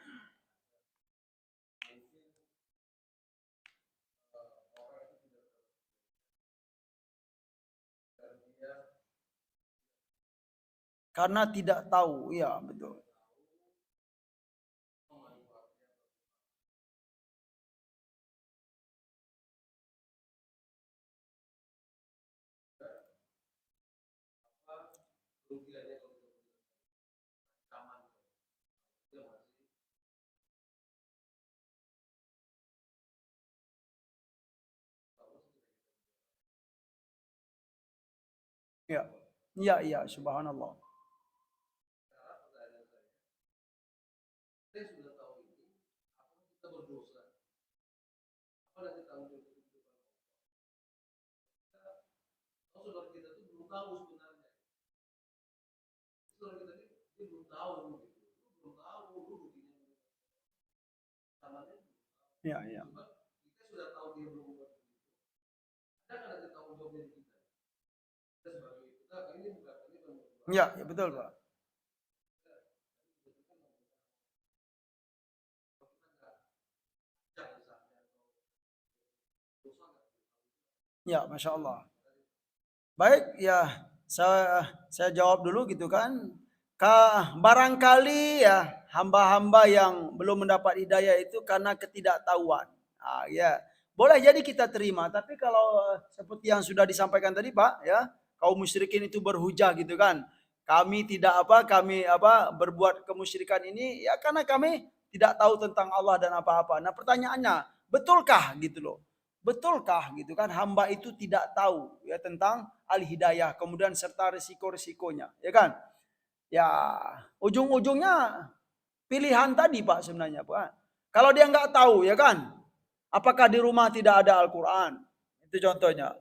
Karena tidak tahu, ya betul. Ya. Iya, iya, subhanallah. Iya, iya. Iya, ya betul, Pak. Ya, Masya Allah. Baik, ya saya jawab dulu gitu kan. Barangkali ya hamba-hamba yang belum mendapat hidayah itu karena ketidaktahuan. Ya, boleh jadi kita terima. Tapi kalau seperti yang sudah disampaikan tadi Pak, ya kaum musyrikin itu berhujah gitu kan. Kami berbuat kemusyrikan ini ya karena kami tidak tahu tentang Allah dan apa-apa. Nah pertanyaannya, betulkah gitu loh? Betulkah gitu kan hamba itu tidak tahu ya tentang al-hidayah kemudian serta risiko-risikonya ya kan? Ya ujung-ujungnya pilihan tadi Pak sebenarnya Pak. Kalau dia nggak tahu ya kan? Apakah di rumah tidak ada Al-Qur'an? Itu contohnya.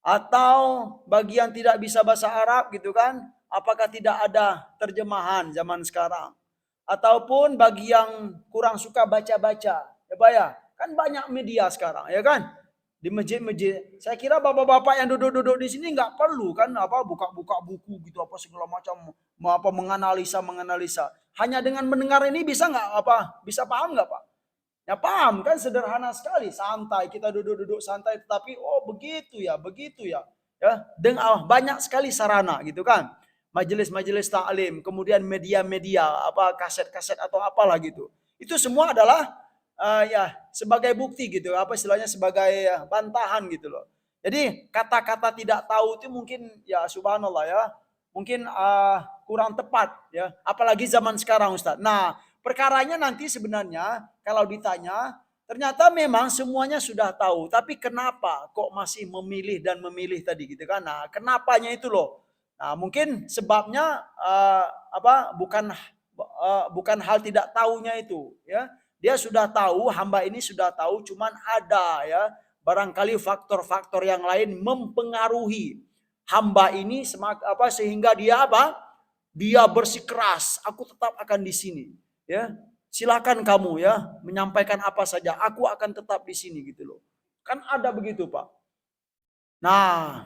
Atau bagi yang tidak bisa bahasa Arab gitu kan? Apakah tidak ada terjemahan zaman sekarang? Ataupun bagi yang kurang suka baca-baca, ya Pak ya, kan banyak media sekarang, ya kan? Di masjid-masjid, saya kira bapak-bapak yang duduk-duduk di sini nggak perlu kan apa buka-buka buku gitu apa segala macam menganalisa. Hanya dengan mendengar ini bisa nggak bisa paham nggak Pak? Ya paham kan sederhana sekali, santai kita duduk-duduk santai tetapi oh begitu ya. Ya, dengan banyak sekali sarana gitu kan. Majelis-majelis taklim, kemudian media-media apa kaset-kaset atau apalah gitu. Itu semua adalah ya sebagai bukti gitu, apa istilahnya sebagai bantahan gitu loh. Jadi kata-kata tidak tahu itu mungkin ya subhanallah ya, mungkin kurang tepat ya, apalagi zaman sekarang Ustaz. Nah, perkaranya nanti sebenarnya kalau ditanya, ternyata memang semuanya sudah tahu, tapi kenapa kok masih memilih dan memilih tadi gitu kan? Nah, kenapanya itu loh. Nah, mungkin sebabnya bukan hal tidak tahunya itu, ya. Dia sudah tahu, hamba ini sudah tahu, cuman ada ya barangkali faktor-faktor yang lain mempengaruhi hamba ini sehingga dia Dia bersikeras, aku tetap akan di sini, ya. Silakan kamu ya menyampaikan apa saja, aku akan tetap di sini gitu loh. Kan ada begitu, Pak. Nah,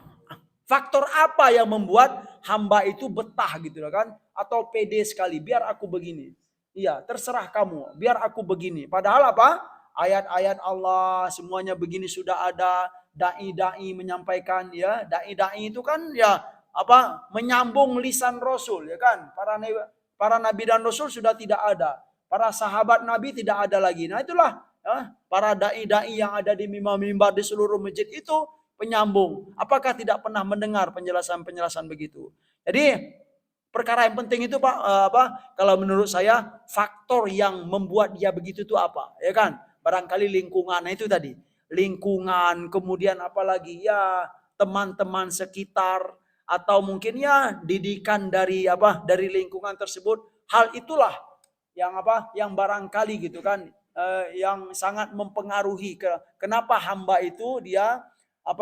faktor apa yang membuat hamba itu betah gitu loh kan? Atau pede sekali, biar aku begini. Iya, terserah kamu, biar aku begini. Padahal apa? Ayat-ayat Allah semuanya begini sudah ada. Dai-dai menyampaikan ya, dai-dai itu kan ya menyambung lisan Rasul ya kan? Para nabi dan Rasul sudah tidak ada. Para sahabat Nabi tidak ada lagi. Nah, itulah ya, para dai-dai yang ada di mimbar-mimbar di seluruh masjid itu penyambung. Apakah tidak pernah mendengar penjelasan-penjelasan begitu? Jadi perkara yang penting itu Pak kalau menurut saya faktor yang membuat dia begitu itu apa? Ya kan? Barangkali lingkungan. Nah, itu tadi. Lingkungan, kemudian apalagi ya teman-teman sekitar atau mungkin ya didikan dari lingkungan tersebut. Hal itulah yang barangkali gitu kan yang sangat mempengaruhi kenapa hamba itu dia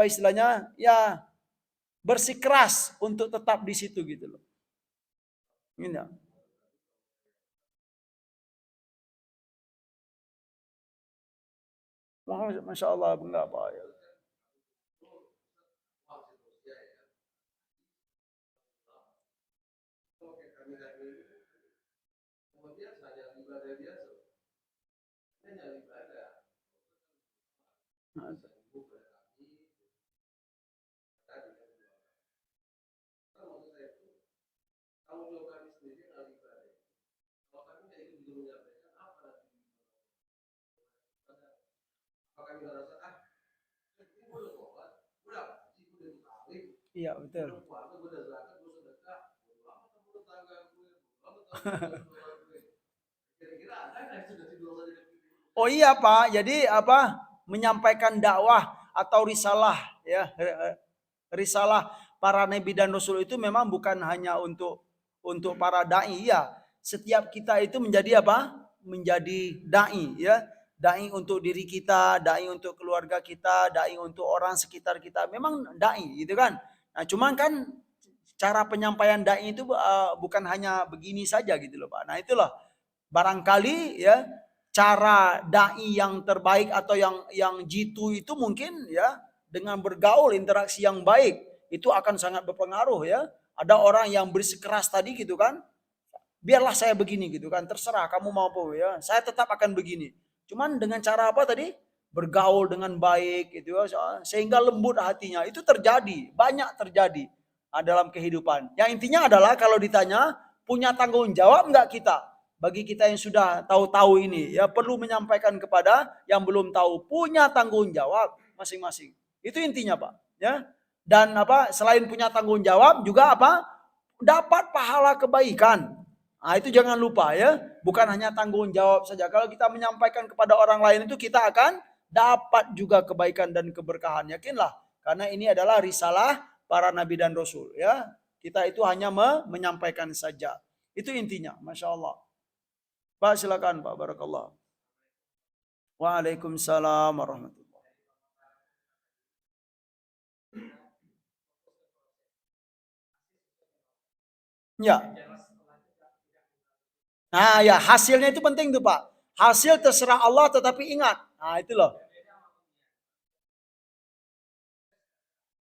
istilahnya ya bersikeras untuk tetap di situ gitu loh. Ini ya. Masya Allah enggak apa ya. Iya betul. Oh iya Pak, jadi menyampaikan dakwah atau risalah ya risalah para nabi dan rasul itu memang bukan hanya untuk para dai ya. Setiap kita itu menjadi apa? Menjadi dai ya. Dai untuk diri kita, dai untuk keluarga kita, dai untuk orang sekitar kita. Memang dai gitu kan. Nah, cuman kan cara penyampaian dai itu bukan hanya begini saja gitu loh Pak. Nah, itulah barangkali ya cara dai yang terbaik atau yang jitu itu mungkin ya dengan bergaul interaksi yang baik itu akan sangat berpengaruh ya. Ada orang yang bersikeras tadi gitu kan, biarlah saya begini gitu kan, terserah kamu mau apa ya, saya tetap akan begini. Cuman dengan cara apa tadi? Bergaul dengan baik gitu ya, sehingga lembut hatinya. Itu terjadi, banyak terjadi dalam kehidupan. Yang intinya adalah kalau ditanya punya tanggung jawab enggak kita? Bagi kita yang sudah tahu-tahu ini ya perlu menyampaikan kepada yang belum tahu, punya tanggung jawab masing-masing. Itu intinya Pak ya. Dan apa selain punya tanggung jawab juga apa? Dapat pahala kebaikan. Nah, itu jangan lupa ya, bukan hanya tanggung jawab saja. Kalau kita menyampaikan kepada orang lain itu kita akan dapat juga kebaikan dan keberkahan. Yakinlah, karena ini adalah risalah para nabi dan rasul ya. Kita itu hanya menyampaikan saja. Itu intinya, Masya Allah. Pak silakan Pak, barakallah. Waalaikumsalam warahmatullahi. Ya. Nah ya hasilnya itu penting tuh Pak. Hasil terserah Allah tetapi ingat. Nah itu loh.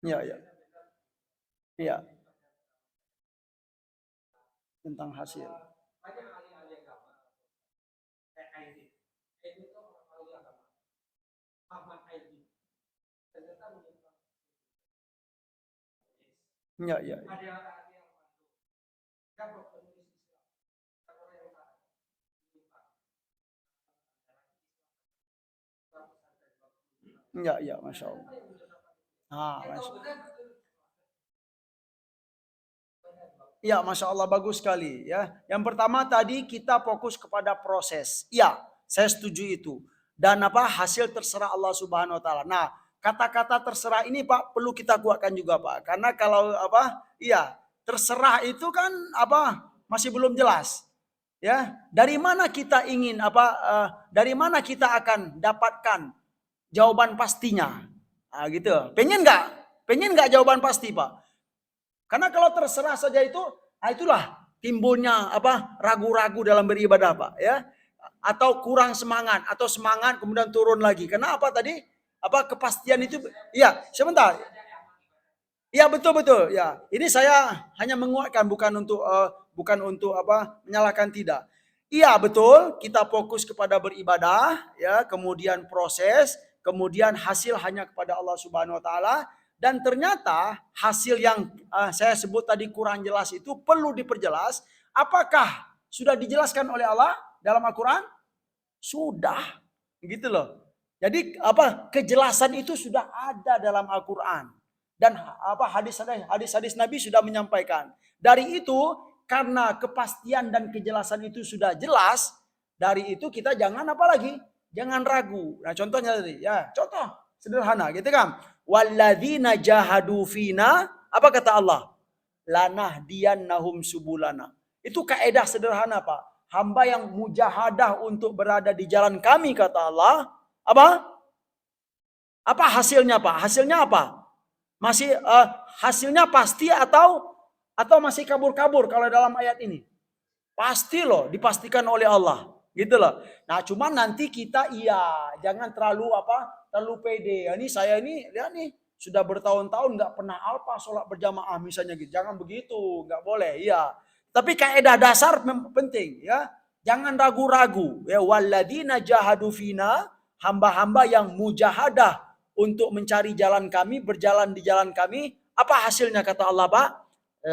Ya ya. Ya. Tentang hasil. Ya ya. Ya ya, Masya Allah. Ah, Masya Allah. Ya, Masya Allah bagus sekali ya. Yang pertama tadi kita fokus kepada proses. Ya, saya setuju itu. Dan apa hasil terserah Allah Subhanahu Wa Taala. Nah, kata-kata terserah ini Pak perlu kita kuatkan juga Pak. Karena kalau apa, iya terserah itu kan apa masih belum jelas. Ya, dari mana kita ingin apa? Dari mana kita akan dapatkan jawaban pastinya? Nah, gitu. Pengen nggak? Pengen nggak jawaban pasti Pak? Karena kalau terserah saja itu, nah itulah timbulnya apa ragu-ragu dalam beribadah Pak ya. Atau kurang semangat atau semangat kemudian turun lagi. Kenapa tadi? Apa kepastian itu? Iya, sebentar. Iya betul betul ya. Ini saya hanya menguatkan bukan untuk apa menyalahkan tidak. Iya betul kita fokus kepada beribadah ya, kemudian proses, kemudian hasil hanya kepada Allah Subhanahu wa taala dan ternyata hasil yang saya sebut tadi kurang jelas itu perlu diperjelas. Apakah sudah dijelaskan oleh Allah dalam Al-Qur'an? Sudah. Gitu loh. Jadi apa kejelasan itu sudah ada dalam Al-Qur'an. Dan apa hadis-hadis Nabi sudah menyampaikan. Dari itu karena kepastian dan kejelasan itu sudah jelas, dari itu kita jangan apa lagi? Jangan ragu. Nah, contohnya tadi ya, contoh sederhana gitu kan. Walladzina jahadu fina, apa kata Allah? Lanahdiyannahum subulana. Itu kaidah sederhana, Pak. Hamba yang mujahadah untuk berada di jalan kami kata Allah, apa? Apa hasilnya, Pak? Hasilnya apa? Masih hasilnya pasti atau masih kabur-kabur kalau dalam ayat ini? Pasti loh, dipastikan oleh Allah. Gitu loh. Nah, cuman nanti kita jangan terlalu terlalu pede. Ini saya ini lihat nih sudah bertahun-tahun nggak pernah alfa sholat berjamaah misalnya gitu. Jangan begitu, nggak boleh. Iya. Tapi kaidah dasar penting ya. Jangan ragu-ragu. Ya walladzina jahadu fina, hamba-hamba yang mujahadah untuk mencari jalan kami, berjalan di jalan kami. Apa hasilnya kata Allah, Pak?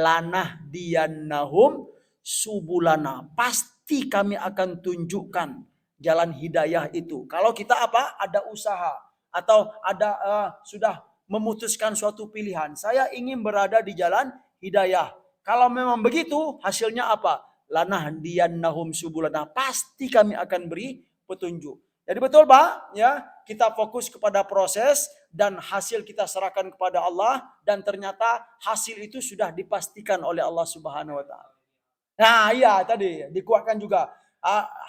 Lanah diannahum subulana. Pasti kami akan tunjukkan jalan hidayah itu. Kalau kita ada usaha atau ada sudah memutuskan suatu pilihan. Saya ingin berada di jalan hidayah. Kalau memang begitu, hasilnya apa? Lanahdiyannahum subulana. Pasti kami akan beri petunjuk. Jadi betul Pak, ya kita fokus kepada proses dan hasil kita serahkan kepada Allah, dan ternyata hasil itu sudah dipastikan oleh Allah Subhanahu wa taala. Nah, iya tadi dikuatkan juga.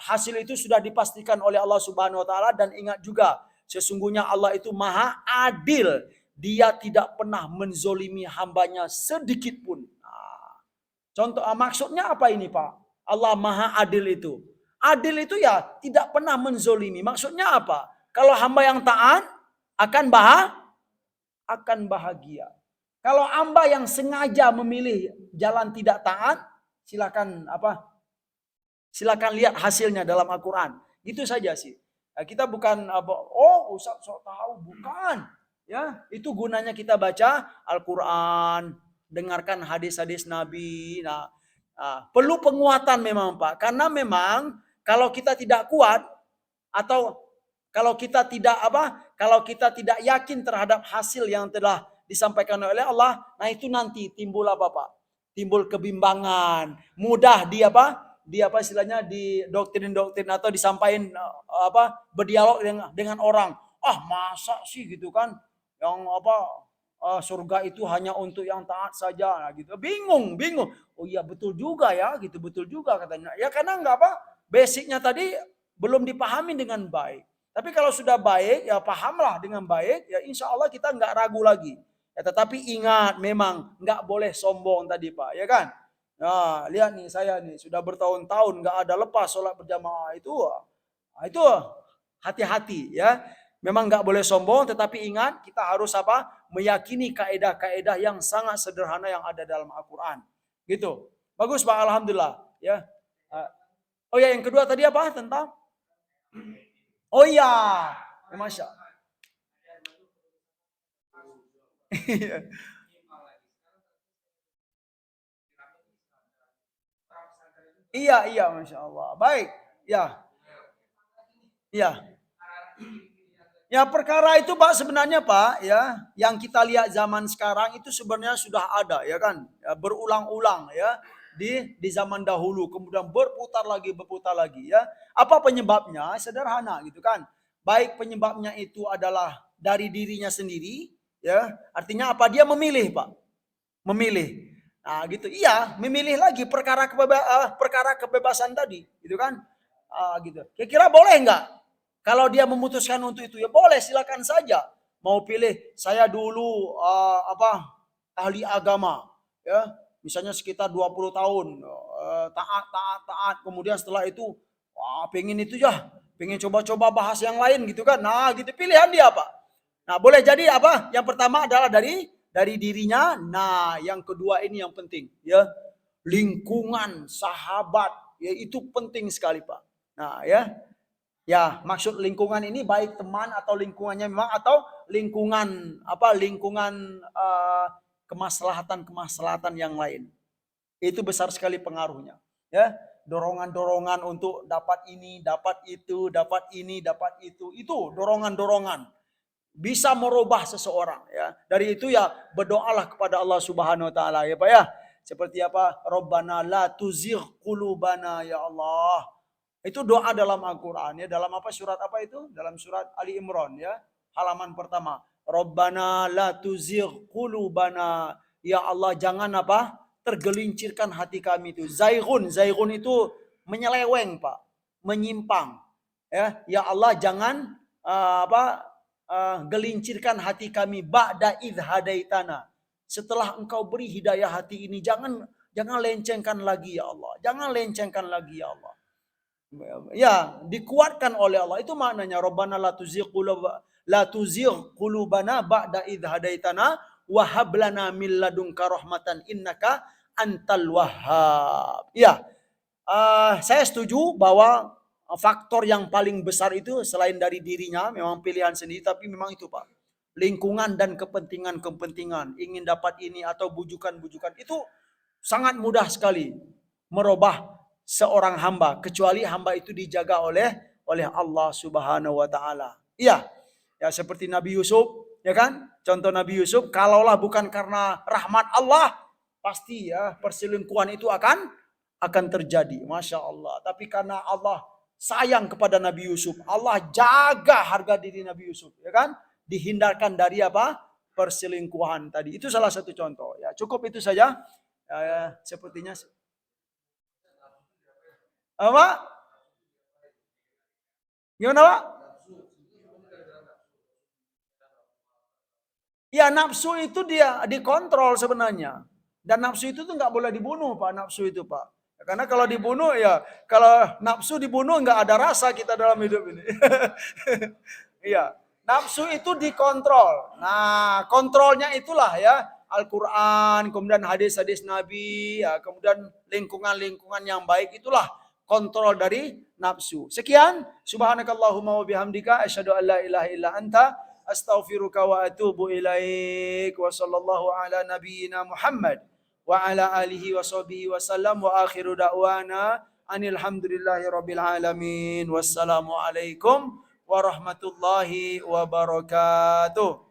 Hasil itu sudah dipastikan oleh Allah Subhanahu wa taala, dan ingat juga sesungguhnya Allah itu Maha Adil. Dia tidak pernah menzolimi hambanya sedikit pun. Contoh, maksudnya apa ini Pak? Allah Maha Adil itu. Adil itu ya tidak pernah menzolimi. Maksudnya apa? Kalau hamba yang taat akan bahagia. Kalau hamba yang sengaja memilih jalan tidak taat, silakan lihat hasilnya dalam Al-Quran. Itu saja sih. Kita bukan Ustaz sok tahu, bukan. Ya, itu gunanya kita baca Al-Quran, dengarkan hadis-hadis Nabi. Perlu penguatan memang Pak, karena memang kalau kita tidak kuat atau kalau kita tidak yakin terhadap hasil yang telah disampaikan oleh Allah, nah itu nanti timbul apa Pak? Timbul kebimbangan, mudah di istilahnya di doktrin atau disampaikan berdialog dengan orang. Masa sih gitu kan? Yang surga itu hanya untuk yang taat saja gitu. Bingung. Oh iya betul juga ya, gitu, betul juga katanya. Ya karena basicnya tadi belum dipahami dengan baik. Tapi kalau sudah baik, ya pahamlah dengan baik, ya insya Allah kita nggak ragu lagi. Ya, tetapi ingat, memang nggak boleh sombong tadi Pak, ya kan? Nah, lihat nih saya nih sudah bertahun-tahun nggak ada lepas sholat berjamaah itu hati-hati ya. Memang nggak boleh sombong, tetapi ingat kita harus meyakini kaedah-kaedah yang sangat sederhana yang ada dalam Al-Quran. Gitu. Bagus Pak, alhamdulillah. Ya. Oh ya, yang kedua tadi apa tentang? Oh iya, Masya. Iya, Masya Allah. Baik, ya. Ya perkara itu Pak sebenarnya Pak ya, yang kita lihat zaman sekarang itu sebenarnya sudah ada ya kan, ya, berulang-ulang ya di zaman dahulu, kemudian berputar lagi ya. Apa penyebabnya? Sederhana gitu kan. Baik penyebabnya itu adalah dari dirinya sendiri ya. Artinya apa? Dia memilih Pak. Memilih. Nah gitu. Iya, memilih lagi perkara kebebasan tadi gitu kan. Gitu. Kira-kira boleh nggak? Kalau dia memutuskan untuk itu ya boleh, silakan saja. Mau pilih saya dulu ahli agama ya, misalnya sekitar 20 tahun taat, kemudian setelah itu pengen itu ya, pengen coba-coba bahas yang lain gitu kan. Nah, gitu pilihan dia Pak. Nah, boleh jadi yang pertama adalah dari dirinya. Nah, yang kedua ini yang penting ya. Lingkungan, sahabat, ya itu penting sekali Pak. Nah, ya. Ya, maksud lingkungan ini baik teman atau lingkungannya memang atau lingkungan kemaslahatan yang lain. Itu besar sekali pengaruhnya. Ya, dorongan-dorongan untuk dapat ini, dapat itu, dapat ini, dapat itu dorongan-dorongan bisa merubah seseorang ya. Dari itu ya berdoalah kepada Allah Subhanahu wa taala ya Pak ya. Seperti Rabbana la tuzigh qulubana ya Allah. Itu doa dalam Al-Quran ya. Dalam surat apa itu? Dalam surat Ali Imran ya. Halaman pertama. Rabbana la tuzigh qulubana. Ya Allah jangan tergelincirkan hati kami itu. Zaighun itu menyeleweng Pak. Menyimpang. Ya Allah jangan gelincirkan hati kami ba'da idh hadaitana. Setelah engkau beri hidayah hati ini, jangan lencengkan lagi ya Allah. Jangan lencengkan lagi ya Allah. Ya, dikuatkan oleh Allah. Itu maknanya Rabbana la tuzigh qulubana ba'da idh hadaitana wa hab lana min ladunka rahmatan innaka antal wahhab. Ya. Saya setuju bahwa faktor yang paling besar itu selain dari dirinya memang pilihan sendiri, tapi memang itu Pak. Lingkungan dan kepentingan, ingin dapat ini atau bujukan-bujukan itu sangat mudah sekali merubah seorang hamba, kecuali hamba itu dijaga oleh Allah Subhanahu wa taala. Iya. Ya seperti Nabi Yusuf, ya kan? Contoh Nabi Yusuf, kalaulah bukan karena rahmat Allah, pasti ya perselingkuhan itu akan terjadi. Masya Allah. Tapi karena Allah sayang kepada Nabi Yusuf, Allah jaga harga diri Nabi Yusuf, ya kan? dihindarkan dari apa? Perselingkuhan tadi. Itu salah satu contoh. Ya, cukup itu saja. Sepertinya apa? Gimana, Pak? Ya, nafsu itu dia dikontrol sebenarnya. Dan nafsu itu tuh nggak boleh dibunuh, Pak. Nafsu itu, Pak. Karena kalau dibunuh, ya kalau nafsu dibunuh nggak ada rasa kita dalam hidup ini. Iya, nafsu itu dikontrol. Nah, kontrolnya itulah ya Al-Quran, kemudian hadis-hadis Nabi, ya, kemudian lingkungan-lingkungan yang baik itulah kontrol dari nafsu. Sekian, subhanakallahumma wa bihamdika asyhadu an la ilaha illa anta astaghfiruka wa atubu ilaik wa sallallahu ala nabiyyina Muhammad wa ala alihi wa sahbihi wa sallam wa akhiru da'wana anil hamdulillahi rabbil alamin. Wassalamu alaikum warahmatullahi wabarakatuh.